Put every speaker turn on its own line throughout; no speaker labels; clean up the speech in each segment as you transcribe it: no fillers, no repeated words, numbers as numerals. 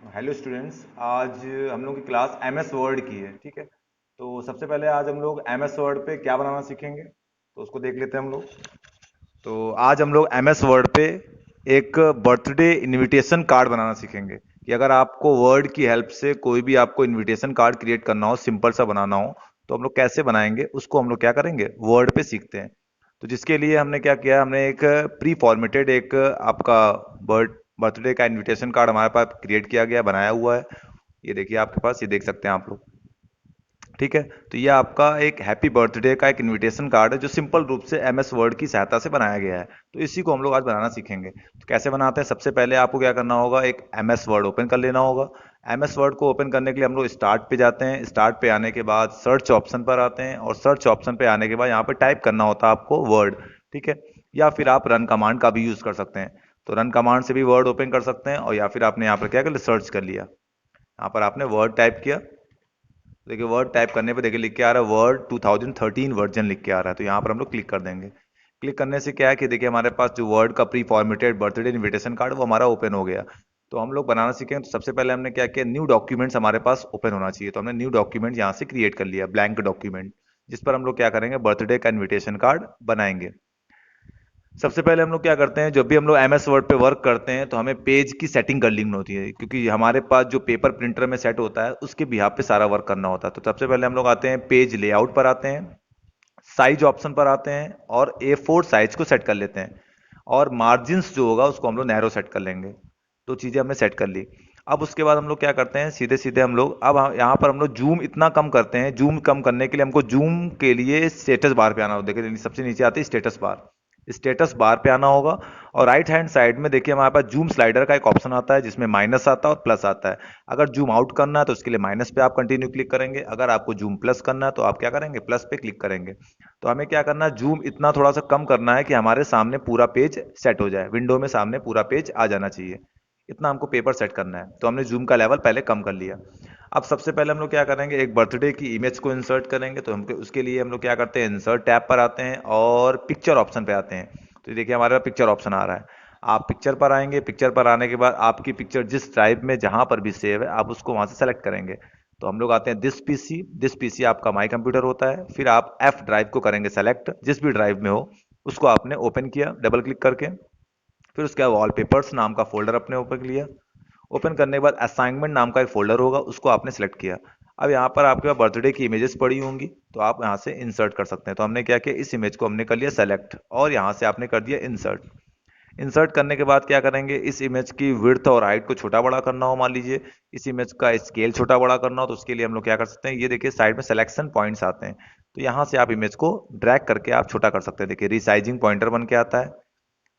Hello students. आज हम लोग की क्लास एम एस वर्ड की है। ठीक है, तो सबसे पहले आज हम लोग एम एस वर्ड पे क्या बनाना सीखेंगे तो उसको देख लेते हैं हम लोग। तो आज हम लोग एम एस वर्ड पे एक बर्थडे इनविटेशन कार्ड बनाना सीखेंगे कि अगर आपको वर्ड की हेल्प से कोई भी आपको इनविटेशन कार्ड क्रिएट करना हो, सिंपल सा बनाना हो, तो हम लोग कैसे बनाएंगे उसको हम लोग क्या करेंगे, वर्ड पे सीखते हैं। तो जिसके लिए हमने क्या किया, हमने एक प्री फॉर्मेटेड एक आपका बर्थडे का इनविटेशन कार्ड हमारे पास क्रिएट किया गया, बनाया हुआ है। ये देखिए आपके पास, ये देख सकते हैं आप लोग। ठीक है, तो ये आपका एक हैप्पी बर्थडे का एक इनविटेशन कार्ड है जो सिंपल रूप से एमएस वर्ड की सहायता से बनाया गया है। तो इसी को हम लोग आज बनाना सीखेंगे। तो कैसे बनाते हैं, सबसे पहले आपको क्या करना होगा, एक एमएस वर्ड ओपन कर लेना होगा। एमएस वर्ड को ओपन करने के लिए हम लोग स्टार्ट पे जाते हैं। स्टार्ट पे आने के बाद सर्च ऑप्शन पर आते हैं और सर्च ऑप्शन पे आने के बाद यहाँ पे टाइप करना होता है आपको वर्ड। ठीक है, या फिर आप रन कमांड का भी यूज कर सकते हैं। तो रन कमांड से भी वर्ड ओपन कर सकते हैं, और या फिर आपने यहाँ पर क्या कर लिया, सर्च कर लिया। यहाँ पर आपने वर्ड टाइप किया। देखिए वर्ड टाइप करने पे देखिए लिख के आ रहा है वर्ड 2013 वर्जन लिख के आ रहा है। तो यहाँ पर हम लोग क्लिक कर देंगे। क्लिक करने से क्या है कि देखिए हमारे पास जो वर्ड का pre formatted birthday invitation card वो हमारा ओपन हो गया। तो हम लोग बनाना सीखेंगे। तो सबसे पहले हमने क्या किया, न्यू डॉक्यूमेंट्स हमारे पास ओपन होना चाहिए। तो हमने न्यू डॉक्यूमेंट यहाँ से क्रिएट कर लिया, ब्लैंक डॉक्यूमेंट, जिस पर हम लोग क्या करेंगे, बर्थडे का इन्विटेशन कार्ड बनाएंगे। सबसे पहले हम लोग क्या करते हैं, जब भी हम लोग एम एस वर्ड पे वर्क करते हैं तो हमें पेज की सेटिंग कर लेनी होती है, क्योंकि हमारे पास जो पेपर प्रिंटर में सेट होता है उसके बिहाफ पे सारा वर्क करना होता है। तो सबसे पहले हम लोग आते हैं, पेज लेआउट पर आते हैं, साइज ऑप्शन पर आते हैं और A4 साइज को सेट कर लेते हैं। और मार्जिन्स जो होगा उसको हम लोग नैरो सेट कर लेंगे। तो चीज़ें हमने सेट कर ली। अब उसके बाद हम लोग क्या करते हैं, सीधे सीधे हम लोग अब यहाँ पर हम लोग जूम इतना कम करते हैं। जूम कम करने के लिए हमको जूम के लिए स्टेटस बार पे आना होगा। देखिए सबसे नीचे आती है स्टेटस बार, स्टेटस बार पे आना होगा। और राइट हैंड साइड में देखिए हमारे पास जूम स्लाइडर का एक ऑप्शन आता है जिसमें माइनस आता है और प्लस आता है। अगर जूम आउट करना है तो उसके लिए माइनस पे आप कंटिन्यू क्लिक करेंगे, अगर आपको जूम प्लस करना है तो आप क्या करेंगे, प्लस पे क्लिक करेंगे। तो हमें क्या करना है, जूम इतना थोड़ा सा कम करना है कि हमारे सामने पूरा पेज सेट हो जाए, विंडो में सामने पूरा पेज आ जाना चाहिए। इतना हमको पेपर सेट करना है। तो हमने जूम का लेवल पहले कम कर लिया। अब सबसे पहले हम लोग क्या करेंगे, एक बर्थडे की इमेज को इंसर्ट करेंगे। तो हम उसके लिए हम लोग क्या करते हैं, इंसर्ट टैब पर आते हैं और पिक्चर ऑप्शन पे आते हैं। तो देखिए हमारे पास पिक्चर ऑप्शन आ रहा है। आप पिक्चर पर आएंगे, पिक्चर पर आने के बाद आपकी पिक्चर जिस ड्राइव में जहां पर भी सेव है आप उसको वहां से सेलेक्ट करेंगे। तो हम लोग आते हैं दिस पीसी आपका माई कंप्यूटर होता है। फिर आप एफ ड्राइव को करेंगे सेलेक्ट, जिस भी ड्राइव में हो उसको आपने ओपन किया डबल क्लिक करके। फिर उसके बाद वॉलपेपर्स नाम का फोल्डर अपने ओपन लिया। ओपन करने के बाद असाइनमेंट नाम का एक फोल्डर होगा, उसको आपने सेलेक्ट किया। अब यहाँ पर आपके पास बर्थडे की इमेजेस पड़ी होंगी तो आप यहाँ से इंसर्ट कर सकते हैं। तो हमने क्या किया, इस इमेज को हमने कर लिया सेलेक्ट और यहाँ से आपने कर दिया इंसर्ट। इंसर्ट करने के बाद क्या करेंगे, इस इमेज की विड्थ और हाइट को छोटा बड़ा करना हो, मान लीजिए इस इमेज का स्केल छोटा बड़ा करना हो, तो उसके लिए हम लोग क्या कर सकते हैं, ये देखिए साइड में सिलेक्शन पॉइंट्स आते हैं। तो यहाँ से आप इमेज को ड्रैग करके आप छोटा कर सकते हैं। देखिए रिसाइजिंग पॉइंटर बन के आता है।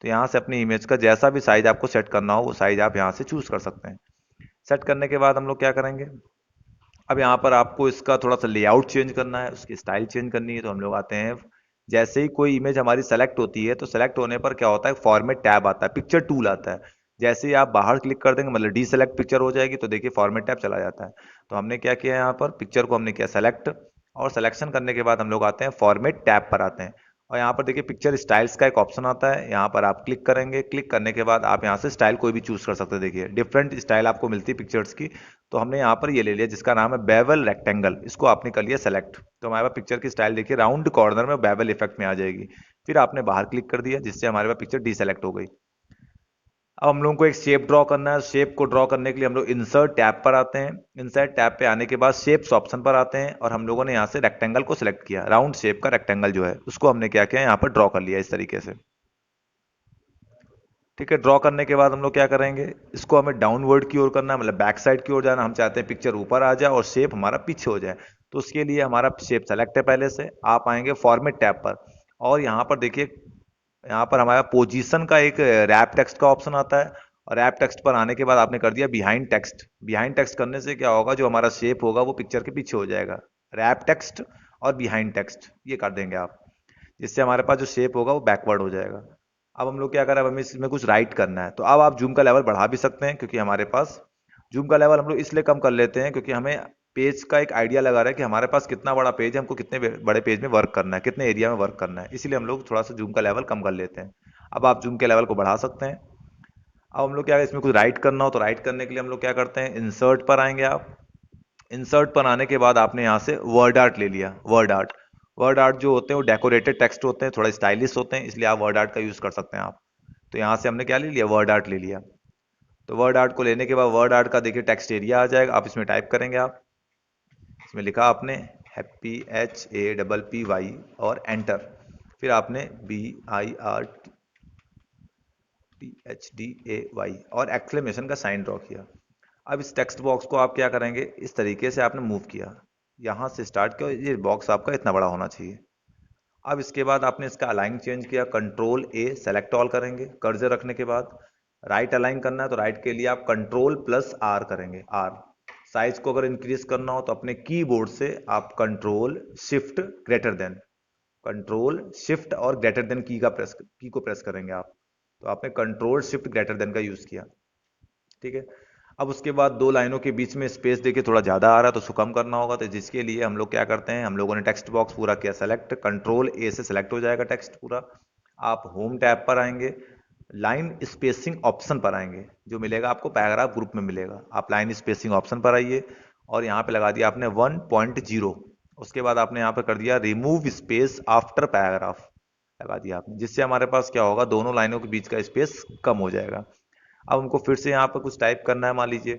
तो यहाँ से अपनी इमेज का जैसा भी साइज आपको सेट करना हो वो साइज आप यहाँ से चूज कर सकते हैं। सेट करने के बाद हम लोग क्या करेंगे, अब यहाँ पर आपको इसका थोड़ा सा लेआउट चेंज करना है, उसकी स्टाइल चेंज करनी है। तो हम लोग आते हैं, जैसे ही कोई इमेज हमारी सेलेक्ट होती है तो सेलेक्ट होने पर क्या होता है, फॉर्मेट टैब आता है, पिक्चर टूल आता है। जैसे ही आप बाहर क्लिक कर देंगे मतलब डी सेलेक्ट पिक्चर हो जाएगी, तो देखिए फॉर्मेट टैब चला जाता है। तो हमने क्या किया, यहाँ पर पिक्चर को हमने किया सेलेक्ट और सिलेक्शन करने के बाद हम लोग आते हैं फॉर्मेट टैब पर आते हैं। और यहाँ पर देखिए पिक्चर स्टाइल्स का एक ऑप्शन आता है, यहाँ पर आप क्लिक करेंगे। क्लिक करने के बाद आप यहाँ से स्टाइल कोई भी चूज कर सकते हैं। देखिए डिफरेंट स्टाइल आपको मिलती है पिक्चर्स की। तो हमने यहाँ पर ये ले लिया जिसका नाम है बेवल रेक्टेंगल, इसको आपने कर लिया सेलेक्ट। तो हमारे पास पिक्चर की स्टाइल देखिए राउंड कॉर्नर में बेवल इफेक्ट में आ जाएगी। फिर आपने बाहर क्लिक कर दिया जिससे हमारे पास पिक्चर डीसेलेक्ट हो गई। अब हम लोगों को एक शेप ड्रॉ करना है। शेप को ड्रॉ करने के लिए हम लोग इंसर्ट टैब पर आते हैं। इंसर्ट टैब पे आने के बाद शेप्स ऑप्शन पर आते हैं और हम लोगों ने यहाँ से रेक्टेंगल को सिलेक्ट किया। राउंड शेप का रेक्टेंगल जो है उसको हमने क्या किया, यहाँ पर ड्रॉ कर लिया इस तरीके से। ठीक है, ड्रॉ करने के बाद हम लोग क्या करेंगे, इसको हमें डाउनवर्ड की ओर करना है, मतलब बैक साइड की ओर जाना। हम चाहते हैं पिक्चर ऊपर आ जाए और शेप हमारा पीछे हो जाए। तो उसके लिए हमारा शेप सेलेक्ट है पहले से। आप आएंगे फॉर्मेट टैब पर और यहाँ पर देखिए, यहाँ पर हमारा पोजीशन का एक रैप टेक्स्ट का ऑप्शन आता है। और रैप टेक्स्ट पर आने के बाद आपने कर दिया बिहाइंड टेक्स्ट। बिहाइंड टेक्स्ट करने से क्या होगा, जो हमारा शेप होगा वो पिक्चर के पीछे हो जाएगा। रैप टेक्स्ट और बिहाइंड टेक्स्ट ये कर देंगे आप, जिससे हमारे पास जो शेप होगा वो बैकवर्ड हो जाएगा। अब हम लोग क्या करें, अब हमें इसमें कुछ राइट करना है। तो अब आप जूम का लेवल बढ़ा भी सकते हैं, क्योंकि हमारे पास जूम का लेवल हम लोग इसलिए कम कर लेते हैं क्योंकि हमें पेज का एक आइडिया लगा रहा है कि हमारे पास कितना बड़ा पेज है, हमको कितने बड़े पेज में वर्क करना है, कितने एरिया में वर्क करना है। इसीलिए हम लोग थोड़ा सा जूम का लेवल कम कर लेते हैं। अब आप जूम के लेवल को बढ़ा सकते हैं। अब हम लोग क्या, इसमें कुछ राइट करना हो तो राइट करने के लिए हम लोग क्या करते हैं, इंसर्ट पर आएंगे आप। इंसर्ट पर आने के बाद आपने यहाँ से वर्ड आर्ट ले लिया। वर्ड आर्ट, वर्ड आर्ट जो होते हैं वो डेकोरेटेड टेक्स्ट होते हैं, थोड़ा स्टाइलिश होते हैं, इसलिए आप वर्ड आर्ट का यूज कर सकते हैं आप। तो यहाँ से हमने क्या ले लिया, वर्ड आर्ट ले लिया। तो वर्ड आर्ट को लेने के बाद वर्ड आर्ट का देखिए टेक्स्ट एरिया आ जाएगा, आप इसमें टाइप करेंगे। आप इसमें लिखा आपने हैप्पी, HAPPY और एंटर। फिर आपने BIRTHDAY और एक्सक्लेमेशन का साइन ड्रॉ किया। अब इस टेक्स्ट बॉक्स को आप क्या करेंगे, इस तरीके से आपने मूव किया, यहाँ से स्टार्ट किया, ये बॉक्स आपका इतना बड़ा होना चाहिए। अब इसके बाद आपने इसका अलाइन चेंज किया, कंट्रोल A सेलेक्ट ऑल करेंगे, कर्सर रखने के बाद राइट अलाइन करना है तो राइट के लिए आप कंट्रोल+R करेंगे, R। साइज को अगर इंक्रीज करना हो तो अपने कीबोर्ड से आप कंट्रोल शिफ्ट और ग्रेटर देन की को प्रेस करेंगे आप। तो आपने कंट्रोल शिफ्ट ग्रेटर देन का यूज किया, ठीक है। अब उसके बाद दो लाइनों के बीच में स्पेस देखिए थोड़ा ज़्यादा आ रहा है तो उसको कम करना होगा, तो जिसके लिए हम लोग क्या करते हैं, हम लोगों ने टेक्स्ट बॉक्स पूरा किया सेलेक्ट, कंट्रोल A से सेलेक्ट हो जाएगा टेक्स्ट पूरा। आप होम टैब पर आएंगे, लाइन स्पेसिंग ऑप्शन पर आएंगे, जो मिलेगा आपको पैराग्राफ ग्रुप में मिलेगा। आप लाइन स्पेसिंग ऑप्शन पर आइए और यहाँ पे लगा दिया आपने 1.0। उसके बाद आपने यहाँ पे कर दिया रिमूव स्पेस आफ्टर पैराग्राफ, लगा दिया आपने, जिससे हमारे पास क्या होगा, दोनों लाइनों के बीच का स्पेस कम हो जाएगा। अब हमको फिर से यहाँ पर कुछ टाइप करना है मान लीजिए,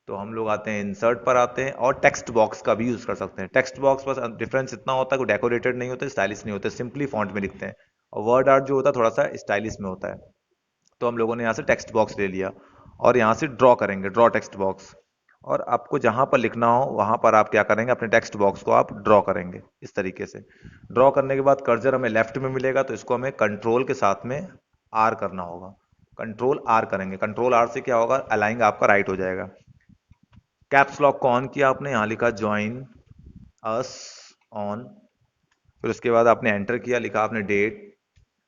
तो हम लोग आते हैं इंसर्ट पर आते हैं और टेक्स्ट बॉक्स का भी यूज कर सकते हैं। टेक्स्ट बॉक्स बस डिफरेंस इतना होता है कि डेकोरेटेड नहीं होते, स्टाइलिश नहीं होते, सिंपली फॉन्ट में लिखते हैं। और वर्ड आर्ट जो होता है थोड़ा सा स्टाइलिश में होता है। तो हम लोगों ने यहाँ से टेक्स्ट बॉक्स ले लिया और यहाँ से ड्रॉ करेंगे, ड्रॉ टेक्स्ट बॉक्स। और आपको जहां पर लिखना हो वहां पर आप क्या करेंगे, अपने टेक्स्ट बॉक्स को आप ड्रॉ करेंगे इस तरीके से। ड्रॉ करने के बाद कर्सर हमें लेफ्ट में मिलेगा, तो इसको हमें कंट्रोल के साथ में R करना होगा। कंट्रोल R करेंगे, कंट्रोल R से क्या होगा, अलाइंग आपका राइट हो जाएगा। कैप्स लॉक को ऑन किया आपने, यहाँ लिखा ज्वाइन अस ऑन। फिर उसके बाद आपने एंटर किया, लिखा आपने डेट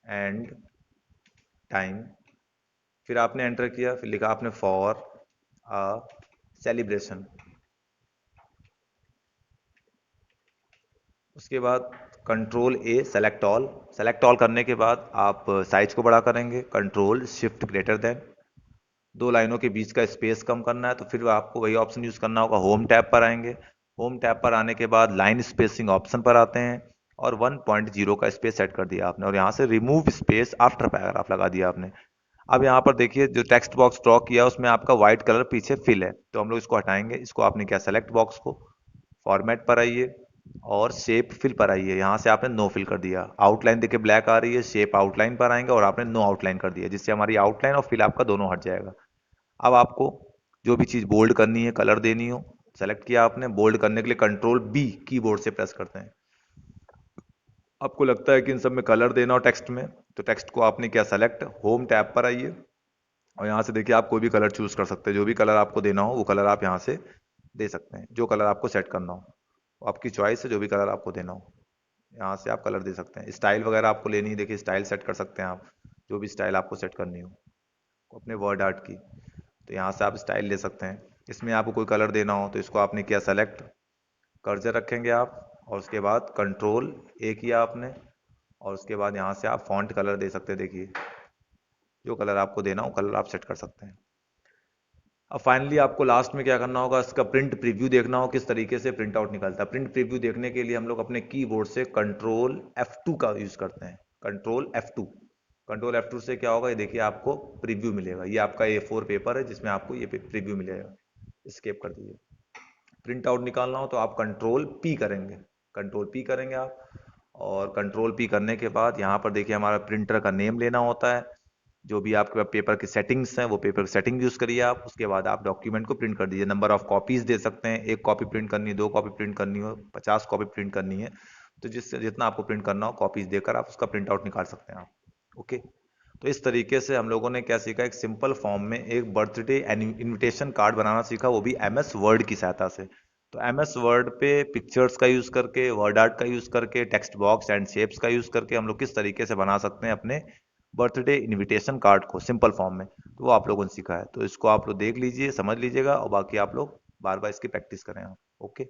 एंड टाइम। फिर आपने एंटर किया, फिर लिखा आपने फॉर अ सेलिब्रेशन। उसके बाद कंट्रोल A सेलेक्ट ऑल करने के बाद आप साइज को बड़ा करेंगे, कंट्रोल शिफ्ट ग्रेटर देन। दो लाइनों के बीच का स्पेस कम करना है तो फिर आपको वही ऑप्शन यूज करना होगा, होम टैब पर आएंगे। होम टैब पर आने के बाद लाइन स्पेसिंग ऑप्शन पर आते हैं और 1.0 का स्पेस सेट कर दिया आपने और यहाँ से रिमूव स्पेस आफ्टर पैराग्राफ लगा दिया आपने। अब यहाँ पर देखिए जो टेक्स्ट बॉक्स ड्रॉ किया उसमें आपका व्हाइट कलर पीछे फिल है, तो हम लोग इसको हटाएंगे। इसको आपने क्या, सेलेक्ट बॉक्स को, फॉर्मेट पर आइए और शेप फिल पर आइए। यहाँ से आपने नो फिल कर दिया, आउटलाइन देखिए ब्लैक आ रही है, शेप आउटलाइन पर आएंगे और आपने नो आउटलाइन कर दिया, जिससे हमारी आउटलाइन और फिल आपका दोनों हट जाएगा। अब आपको जो भी चीज़ बोल्ड करनी है, कलर देनी हो, सेलेक्ट किया आपने। बोल्ड करने के लिए कंट्रोल B कीबोर्ड से प्रेस करते हैं। आपको लगता है कि इन सब में कलर देना हो टेक्स्ट में, तो टेक्स्ट को आपने क्या, सेलेक्ट, होम टैब पर आइए और यहाँ से देखिए आप कोई भी कलर चूज कर सकते हैं। जो भी कलर आपको देना हो वो कलर आप यहाँ से दे सकते हैं, जो कलर आपको सेट करना हो। वो आपकी चॉइस है, जो भी कलर आपको देना हो यहाँ से आप कलर दे सकते हैं। स्टाइल वगैरह आपको लेनी है, देखिए स्टाइल सेट कर सकते हैं आप, जो भी स्टाइल आपको सेट करनी हो अपने वर्ड आर्ट की, तो यहाँ से आप स्टाइल ले सकते हैं। इसमें आपको कोई कलर देना हो तो इसको आपने किया सेलेक्ट, कर्सर रखेंगे आप और उसके बाद कंट्रोल A किया आपने और उसके बाद यहाँ से आप फॉन्ट कलर दे सकते हैं। देखिए जो कलर आपको देना हो कलर आप सेट कर सकते हैं। अब फाइनली आपको लास्ट में क्या करना होगा, इसका प्रिंट प्रीव्यू देखना हो किस तरीके से प्रिंट आउट निकलता है। प्रिंट प्रीव्यू देखने के लिए हम लोग अपने कीबोर्ड से कंट्रोल F2 का यूज करते हैं। कंट्रोल F2 से क्या होगा, ये देखिए आपको प्रीव्यू मिलेगा। ये आपका A4 पेपर है जिसमें आपको ये प्रीव्यू मिलेगा। स्केप कर दीजिए। प्रिंट आउट निकालना हो तो आप कंट्रोल पी करेंगे आप। और कंट्रोल पी करने के बाद यहाँ पर देखिए हमारा प्रिंटर का नेम लेना होता है। जो भी आपके पेपर की सेटिंग्स हैं वो पेपर की सेटिंग यूज करिए आप। उसके बाद आप डॉक्यूमेंट को प्रिंट कर दीजिए। नंबर ऑफ कॉपीज दे सकते हैं, एक कॉपी प्रिंट करनी है, दो कॉपी प्रिंट करनी हो, 50 कॉपी प्रिंट करनी है, तो जिससे जितना आपको प्रिंट करना हो कॉपीज देकर आप उसका प्रिंट आउट निकाल सकते हैं आप। ओके, तो इस तरीके से हम लोगों ने क्या सीखा, एक सिंपल फॉर्म में एक बर्थडे इनविटेशन कार्ड बनाना सीखा, वो भी MS वर्ड की सहायता से। तो MS वर्ड पे पिक्चर्स का यूज करके, वर्ड आर्ट का यूज करके, टेक्स्ट बॉक्स एंड शेप्स का यूज करके हम लोग किस तरीके से बना सकते हैं अपने बर्थडे इनविटेशन कार्ड को सिंपल फॉर्म में, तो वो आप लोगों ने सीखा है। तो इसको आप लोग देख लीजिए, समझ लीजिएगा और बाकी आप लोग बार बार इसकी प्रैक्टिस करें आप। ओके।